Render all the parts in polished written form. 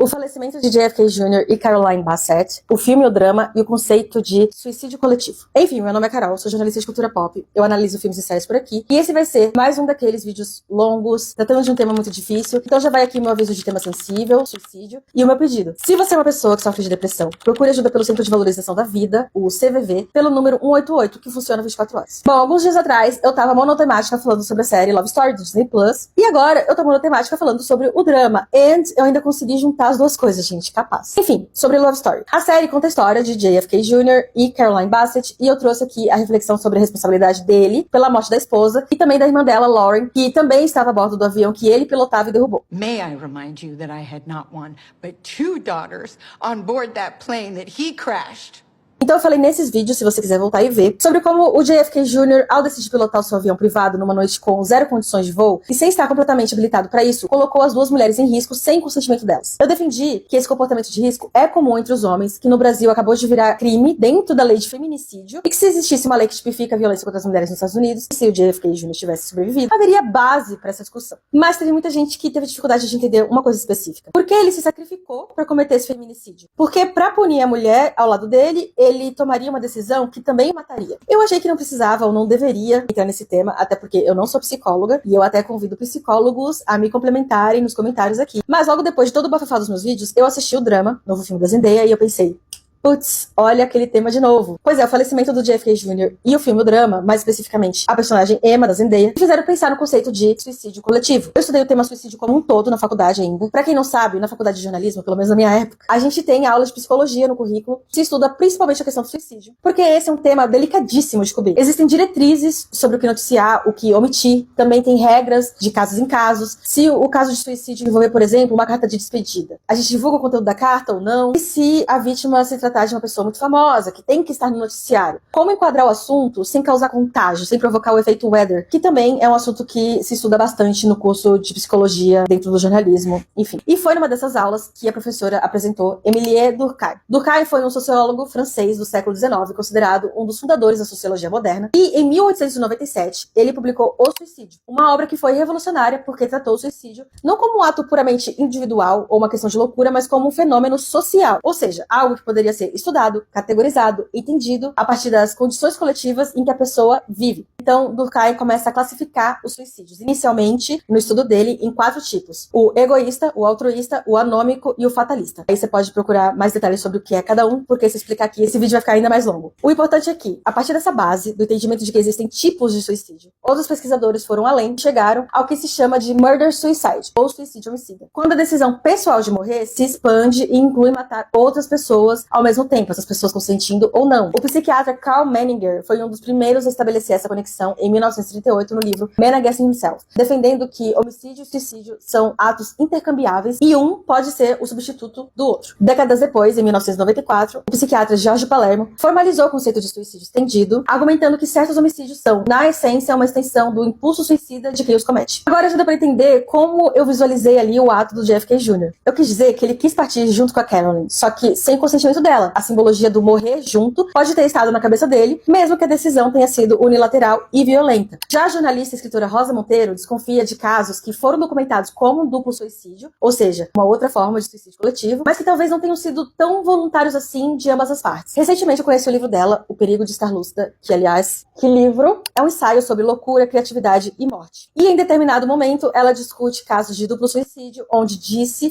O falecimento de JFK Jr. e Caroline Bassett, o filme, o drama e o conceito de suicídio coletivo. Enfim, meu nome é Carol, sou jornalista de cultura pop, eu analiso filmes e séries por aqui, e esse vai ser mais um daqueles vídeos longos, tratando de um tema muito difícil, então já vai aqui meu aviso de tema sensível, suicídio, e o meu pedido. Se você é uma pessoa que sofre de depressão, procure ajuda pelo Centro de Valorização da Vida, o CVV, pelo número 188, que funciona 24 horas. Bom, alguns dias atrás, eu tava monotemática falando sobre a série Love Story do Disney Plus, e agora eu tô monotemática falando sobre o drama, e eu ainda consegui juntar as duas coisas, gente, capaz. Enfim, sobre Love Story. A série conta a história de JFK Jr. e Caroline Bassett, e eu trouxe aqui a reflexão sobre a responsabilidade dele pela morte da esposa, e também da irmã dela, Lauren, que também estava a bordo do avião que ele pilotava e derrubou. May I remind you that I had not one, but two daughters on board that plane that he crashed. Então eu falei nesses vídeos, se você quiser voltar e ver, sobre como o JFK Jr., ao decidir pilotar o seu avião privado numa noite com zero condições de voo, e sem estar completamente habilitado para isso, colocou as duas mulheres em risco sem consentimento delas. Eu defendi que esse comportamento de risco é comum entre os homens, que no Brasil acabou de virar crime dentro da lei de feminicídio, e que se existisse uma lei que tipifica a violência contra as mulheres nos Estados Unidos, e se o JFK Jr. tivesse sobrevivido, haveria base para essa discussão. Mas teve muita gente que teve dificuldade de entender uma coisa específica. Por que ele se sacrificou para cometer esse feminicídio? Porque para punir a mulher ao lado dele, ele tomaria uma decisão que também mataria. Eu achei que não precisava ou não deveria entrar nesse tema, até porque eu não sou psicóloga, e eu até convido psicólogos a me complementarem nos comentários aqui. Mas logo depois de todo o bafafá dos meus vídeos, eu assisti o drama, novo filme da Zendaya, e eu pensei, putz, olha aquele tema de novo. Pois é, o falecimento do JFK Jr. e o filme O Drama, mais especificamente a personagem Emma, da Zendaya, me fizeram pensar no conceito de suicídio coletivo. Eu estudei o tema suicídio como um todo na faculdade ainda. Pra quem não sabe, na faculdade de jornalismo, pelo menos na minha época, a gente tem aula de psicologia no currículo, se estuda principalmente a questão do suicídio, porque esse é um tema delicadíssimo de cobrir. Existem diretrizes sobre o que noticiar, o que omitir, também tem regras de casos em casos. Se o caso de suicídio envolver, por exemplo, uma carta de despedida, a gente divulga o conteúdo da carta ou não? E se a vítima se tratar de uma pessoa muito famosa, que tem que estar no noticiário? Como enquadrar o assunto sem causar contágio, sem provocar o efeito weather, que também é um assunto que se estuda bastante no curso de psicologia dentro do jornalismo, enfim. E foi numa dessas aulas que a professora apresentou Émile Durkheim. Durkheim foi um sociólogo francês do século XIX, considerado um dos fundadores da sociologia moderna, e em 1897 ele publicou O Suicídio, uma obra que foi revolucionária porque tratou o suicídio não como um ato puramente individual ou uma questão de loucura, mas como um fenômeno social, ou seja, algo que poderia ser estudado, categorizado, entendido a partir das condições coletivas em que a pessoa vive. Então, Durkheim começa a classificar os suicídios, inicialmente, no estudo dele, em 4 tipos: o egoísta, o altruísta, o anômico e o fatalista. Aí você pode procurar mais detalhes sobre o que é cada um, porque se explicar aqui, esse vídeo vai ficar ainda mais longo. O importante é que, a partir dessa base, do entendimento de que existem tipos de suicídio, outros pesquisadores foram além e chegaram ao que se chama de murder-suicide, ou suicídio homicida, quando a decisão pessoal de morrer se expande e inclui matar outras pessoas ao mesmo tempo, essas pessoas consentindo ou não. O psiquiatra Karl Menninger foi um dos primeiros a estabelecer essa conexão em 1938 no livro Man Against Himself, defendendo que homicídio e suicídio são atos intercambiáveis e um pode ser o substituto do outro. Décadas depois, em 1994, o psiquiatra Jorge Palermo formalizou o conceito de suicídio estendido, argumentando que certos homicídios são, na essência, uma extensão do impulso suicida de quem os comete. Agora já dá pra entender como eu visualizei ali o ato do JFK Jr. Eu quis dizer que ele quis partir junto com a Caroline, só que sem consentimento dela. A simbologia do morrer junto pode ter estado na cabeça dele, mesmo que a decisão tenha sido unilateral e violenta. Já a jornalista e escritora Rosa Monteiro desconfia de casos que foram documentados como um duplo suicídio, ou seja, uma outra forma de suicídio coletivo, mas que talvez não tenham sido tão voluntários assim de ambas as partes. Recentemente eu conheci o livro dela, O Perigo de Estar Lúcida, que aliás, que livro é um ensaio sobre loucura, criatividade e morte. E em determinado momento ela discute casos de duplo suicídio, onde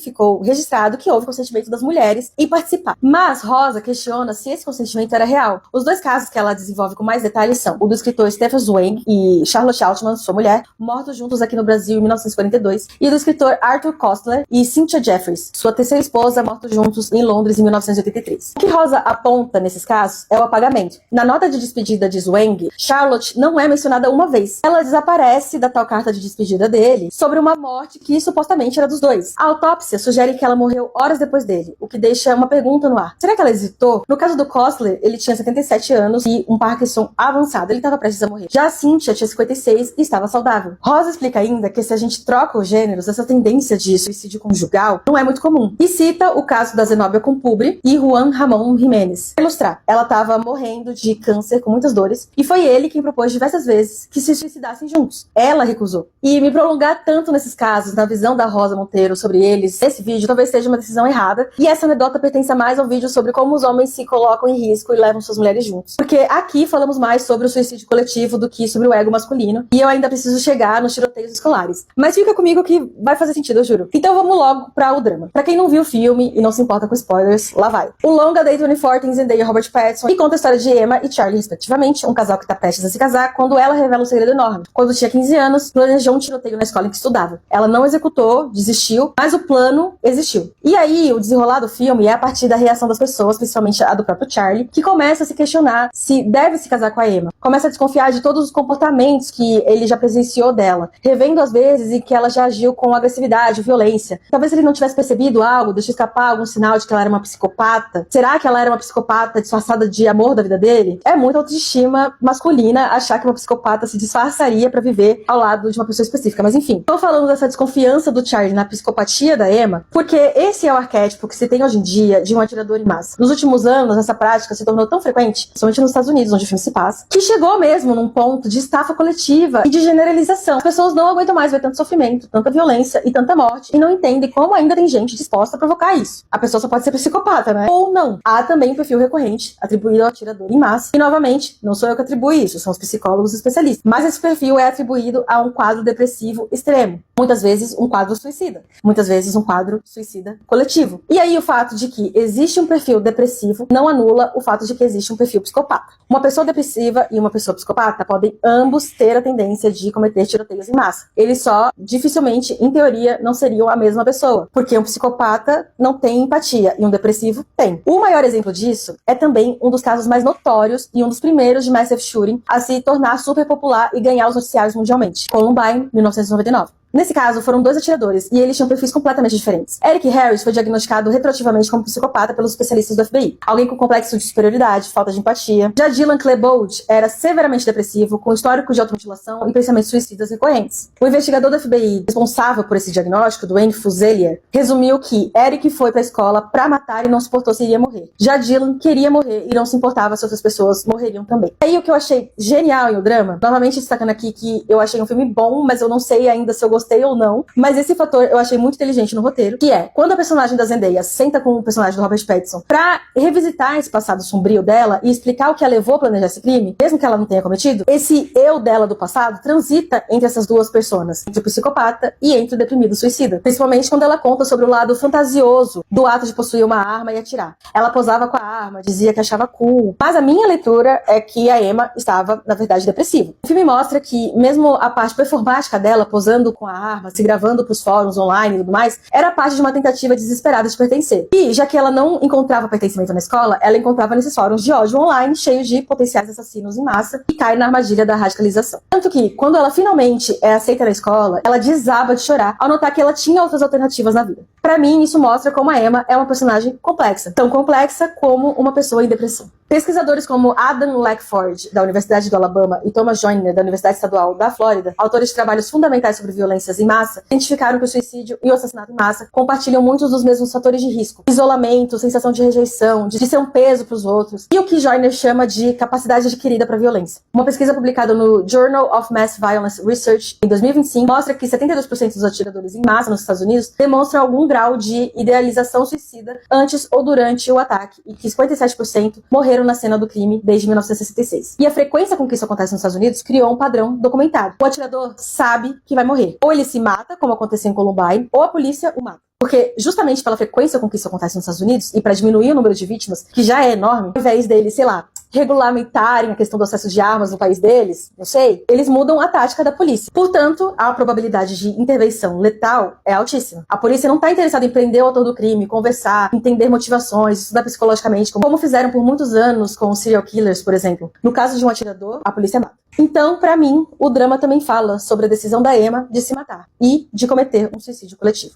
ficou registrado que houve consentimento das mulheres em participar. Mas Rosa questiona se esse consentimento era real. Os 2 casos que ela desenvolve com mais detalhes são o do escritor Stefan Zweig e Charlotte Altman, sua mulher, mortos juntos aqui no Brasil em 1942, e do escritor Arthur Koestler e Cynthia Jeffries, sua terceira esposa, mortos juntos em Londres em 1983. O que Rosa aponta nesses casos é o apagamento. Na nota de despedida de Zweig, Charlotte não é mencionada uma vez. Ela desaparece da tal carta de despedida dele sobre uma morte que supostamente era dos 2. A autópsia sugere que ela morreu horas depois dele, o que deixa uma pergunta no ar. Será que ela hesitou? No caso do Koestler, ele tinha 77 anos e um Parkinson avançado. Ele estava prestes a morrer. Já a Cynthia tinha 56 e estava saudável. Rosa explica ainda que se a gente troca os gêneros, essa tendência de suicídio conjugal não é muito comum. E cita o caso da Zenobia com Publi e Juan Ramon Jiménez. Para ilustrar, ela estava morrendo de câncer com muitas dores e foi ele quem propôs diversas vezes que se suicidassem juntos. Ela recusou. E me prolongar tanto nesses casos, na visão da Rosa Monteiro sobre eles, esse vídeo talvez seja uma decisão errada. E essa anedota pertence mais ao vídeo sobre como os homens se colocam em risco e levam suas mulheres juntos. Porque aqui falamos mais sobre o suicídio coletivo do que sobre o ego masculino. E eu ainda preciso chegar nos tiroteios escolares. Mas fica comigo que vai fazer sentido, eu juro. Então vamos logo para o drama. Pra quem não viu o filme e não se importa com spoilers, lá vai. O longa da A24 tem Zendaya e Robert Pattinson e conta a história de Emma e Charlie, respectivamente, um casal que tá prestes a se casar, quando ela revela um segredo enorme. Quando tinha 15 anos, planejou um tiroteio na escola em que estudava. Ela não executou, desistiu, mas o plano existiu. E aí, o desenrolar do filme é a partir da reação das pessoas, principalmente a do próprio Charlie, que começa a se questionar se deve se casar com a Emma. Começa a desconfiar de todos os comportamentos que ele já presenciou dela, revendo as vezes em que ela já agiu com agressividade, violência. Talvez ele não tivesse percebido algo, deixou escapar algum sinal de que ela era uma psicopata. Será que ela era uma psicopata disfarçada de amor da vida dele? É muita autoestima masculina achar que uma psicopata se disfarçaria pra viver ao lado de uma pessoa específica. Mas enfim, tô falando dessa desconfiança do Charlie na psicopatia da Emma, porque esse é o arquétipo que se tem hoje em dia de um atirador em massa. Nos últimos anos, essa prática se tornou tão frequente, principalmente nos Estados Unidos, onde o filme se passa, que chegou mesmo num ponto de estafa coletiva e de generalização. As pessoas não aguentam mais ver tanto sofrimento, tanta violência e tanta morte, e não entendem como ainda tem gente disposta a provocar isso. A pessoa só pode ser psicopata, né? Ou não. Há também um perfil recorrente, atribuído ao atirador em massa. E, novamente, não sou eu que atribuo isso, são os psicólogos especialistas. Mas esse perfil é atribuído a um quadro depressivo extremo. Muitas vezes, um quadro suicida. Muitas vezes, um quadro suicida coletivo. E aí, o fato de que existe um perfil depressivo não anula o fato de que existe um perfil psicopata. Uma pessoa depressiva e uma pessoa psicopata podem ambos ter a tendência de cometer tiroteios em massa. Eles só, dificilmente, em teoria, não seriam a mesma pessoa. Porque um psicopata não tem empatia e um depressivo tem. O maior exemplo disso é também um dos casos mais notórios e um dos primeiros de massive shooting a se tornar super popular e ganhar os noticiários mundialmente. Columbine, 1999. Nesse caso, foram 2 atiradores, e eles tinham perfis completamente diferentes. Eric Harris foi diagnosticado retroativamente como psicopata pelos especialistas do FBI. Alguém com complexo de superioridade, falta de empatia. Já Dylan Klebold era severamente depressivo, com histórico de automutilação e pensamentos suicidas recorrentes. O investigador do FBI responsável por esse diagnóstico, Duane Fuselier, resumiu que Eric foi pra escola pra matar e não suportou se iria morrer. Já Dylan queria morrer e não se importava se outras pessoas morreriam também. E aí, o que eu achei genial em O Drama, novamente destacando aqui que eu achei um filme bom, mas eu não sei ainda se eu gostei ou não, mas esse fator eu achei muito inteligente no roteiro, que é, quando a personagem da Zendaya senta com o personagem do Robert Pattinson pra revisitar esse passado sombrio dela e explicar o que a levou a planejar esse crime, mesmo que ela não tenha cometido, esse eu dela do passado transita entre essas duas personas, entre o psicopata e entre o deprimido suicida, principalmente quando ela conta sobre o lado fantasioso do ato de possuir uma arma e atirar. Ela posava com a arma, dizia que achava cool, mas a minha leitura é que a Emma estava, na verdade, depressiva. O filme mostra que, mesmo a parte performática dela, posando com a arma, se gravando pros fóruns online e tudo mais, era parte de uma tentativa desesperada de pertencer. E, já que ela não encontrava pertencimento na escola, ela encontrava nesses fóruns de ódio online, cheios de potenciais assassinos em massa, e cai na armadilha da radicalização. Tanto que, quando ela finalmente é aceita na escola, ela desaba de chorar ao notar que ela tinha outras alternativas na vida. Pra mim, isso mostra como a Emma é uma personagem complexa, tão complexa como uma pessoa em depressão. Pesquisadores como Adam Lackford, da Universidade do Alabama, e Thomas Joyner, da Universidade Estadual da Flórida, autores de trabalhos fundamentais sobre violências em massa, identificaram que o suicídio e o assassinato em massa compartilham muitos dos mesmos fatores de risco. Isolamento, sensação de rejeição, de ser um peso para os outros, e o que Joyner chama de capacidade adquirida para a violência. Uma pesquisa publicada no Journal of Mass Violence Research, em 2025, mostra que 72% dos atiradores em massa nos Estados Unidos demonstram algum grau de idealização suicida antes ou durante o ataque, e que 57% morreram na cena do crime desde 1966. E a frequência com que isso acontece nos Estados Unidos criou um padrão documentado. O atirador sabe que vai morrer. Ou ele se mata, como aconteceu em Columbine, ou a polícia o mata. Porque, justamente pela frequência com que isso acontece nos Estados Unidos, e para diminuir o número de vítimas, que já é enorme, ao invés deles, sei lá, regulamentarem a questão do acesso de armas no país deles, não sei, eles mudam a tática da polícia. Portanto, a probabilidade de intervenção letal é altíssima. A polícia não está interessada em prender o autor do crime, conversar, entender motivações, estudar psicologicamente, como fizeram por muitos anos com os serial killers, por exemplo. No caso de um atirador, a polícia mata. Então, pra mim, o drama também fala sobre a decisão da Emma de se matar e de cometer um suicídio coletivo.